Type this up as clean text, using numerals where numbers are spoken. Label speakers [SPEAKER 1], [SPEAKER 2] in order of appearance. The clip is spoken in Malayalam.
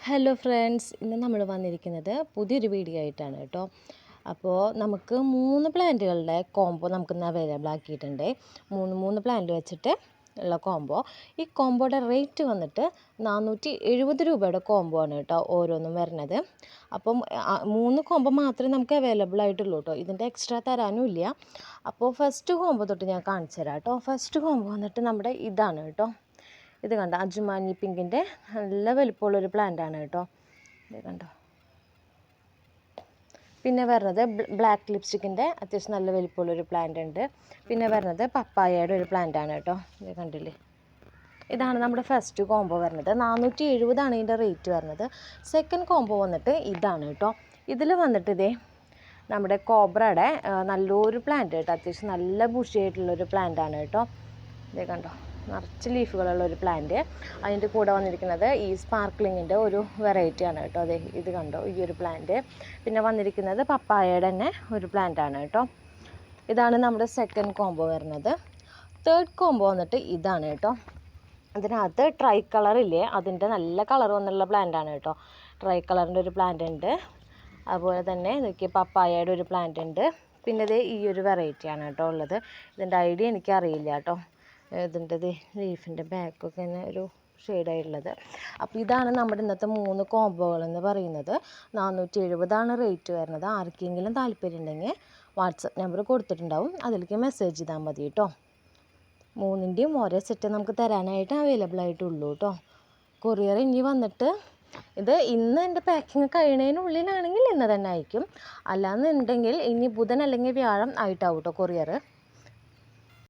[SPEAKER 1] ഹലോ ഫ്രണ്ട്സ്, ഇന്ന് നമ്മൾ വന്നിരിക്കുന്നത് പുതിയൊരു വീഡിയോ ആയിട്ടാണ് കേട്ടോ. അപ്പോൾ നമുക്ക് 3 പ്ലാന്റുകളുടെ കോംബോ നമുക്കിന്ന് അവൈലബിൾ ആക്കിയിട്ടുണ്ട്. മൂന്ന് പ്ലാന്റ് വെച്ചിട്ട് ഉള്ള കോംബോ. ഈ കോംബോയുടെ റേറ്റ് വന്നിട്ട് 470 രൂപയുടെ കോംബോ ആണ് കേട്ടോ ഓരോന്നും വരുന്നത്. അപ്പം 3 കോംബോ മാത്രമേ നമുക്ക് അവൈലബിൾ ആയിട്ടുള്ളൂ കേട്ടോ. ഇതിൻ്റെ എക്സ്ട്രാ തരാനും ഇല്ല. അപ്പോൾ ഫസ്റ്റ് കോംബോ തൊട്ട് ഞാൻ കാണിച്ചു തരാം കേട്ടോ. ഫസ്റ്റ് കോംബോ വന്നിട്ട് നമ്മുടെ ഇതാണ് കേട്ടോ. ഇത് കണ്ടോ, അജുമാനി പിങ്കിൻ്റെ നല്ല വലിപ്പമുള്ളൊരു പ്ലാന്റാണ് കേട്ടോ. ഇത് കണ്ടോ. പിന്നെ വരുന്നത് ബ്ലാക്ക് ലിപ്സ്റ്റിക്കിൻ്റെ അത്യാവശ്യം നല്ല വലിപ്പമുള്ളൊരു പ്ലാന്റ് ഉണ്ട്. പിന്നെ വരുന്നത് പപ്പായയുടെ ഒരു പ്ലാന്റാണ് കേട്ടോ. ഇത് കണ്ടില്ലേ. ഇതാണ് നമ്മുടെ ഫസ്റ്റ് കോംബോ വരുന്നത്. 470 ഇതിൻ്റെ റേറ്റ് വരുന്നത്. സെക്കൻഡ് കോംബോ വന്നിട്ട് ഇതാണ് കേട്ടോ. ഇതിൽ വന്നിട്ട് ഇതേ നമ്മുടെ കോബ്രയുടെ നല്ലൊരു പ്ലാന്റ് കേട്ടോ. അത്യാവശ്യം നല്ല ബുഷിയായിട്ടുള്ളൊരു പ്ലാന്റാണ് കേട്ടോ. ഇത് കണ്ടോ, നിറച്ച് ലീഫുകളുള്ള ഒരു പ്ലാന്റ്. അതിൻ്റെ കൂടെ വന്നിരിക്കുന്നത് ഈ സ്പാർക്ലിങ്ങിൻ്റെ ഒരു വെറൈറ്റിയാണ് കേട്ടോ. അതെ, ഇത് കണ്ടോ, ഈ ഒരു പ്ലാന്റ്. പിന്നെ വന്നിരിക്കുന്നത് പപ്പായയുടെ തന്നെ ഒരു പ്ലാന്റാണ് കേട്ടോ. ഇതാണ് നമ്മുടെ സെക്കൻഡ് കോംബോ വരുന്നത്. തേർഡ് കോംബോ വന്നിട്ട് ഇതാണ് കേട്ടോ. അതിനകത്ത് ട്രൈ കളറില്ലേ, അതിൻ്റെ നല്ല കളർ വന്നുള്ള പ്ലാന്റാണ് കേട്ടോ. ട്രൈ കളറിൻ്റെ ഒരു പ്ലാന്റ് ഉണ്ട്. അതുപോലെ തന്നെ ഇതൊക്കെ പപ്പായയുടെ ഒരു പ്ലാന്റ് ഉണ്ട്. പിന്നെ ഇത് ഈ ഒരു വെറൈറ്റിയാണ് കേട്ടോ ഉള്ളത്. ഇതിൻ്റെ ഐഡിയ എനിക്കറിയില്ല കേട്ടോ. ഇതിൻ്റെ ലീഫിൻ്റെ ബാക്കൊക്കെ തന്നെ ഒരു ഷെയ്ഡായിട്ടുള്ളത്. അപ്പോൾ ഇതാണ് നമ്മുടെ ഇന്നത്തെ 3 കോംബോകളെന്ന് പറയുന്നത്. 470 റേറ്റ് വരുന്നത്. ആർക്കെങ്കിലും താല്പര്യം ഉണ്ടെങ്കിൽ വാട്സപ്പ് നമ്പർ കൊടുത്തിട്ടുണ്ടാവും, അതിലേക്ക് മെസ്സേജ് ചെയ്താൽ മതി കേട്ടോ. 3ൻ്റെയും ഒരേ സെറ്റ് നമുക്ക് തരാനായിട്ട് അവൈലബിൾ ആയിട്ടുള്ളൂ കേട്ടോ. കൊറിയർ ഇനി വന്നിട്ട് ഇത് ഇന്ന് എൻ്റെ പാക്കിങ് കഴിയുന്നതിനുള്ളിലാണെങ്കിൽ ഇന്ന് തന്നെ അയക്കും. അല്ലാന്നുണ്ടെങ്കിൽ ഇനി ബുധൻ അല്ലെങ്കിൽ വ്യാഴം ആയിട്ടാവും കേട്ടോ കൊറിയർ.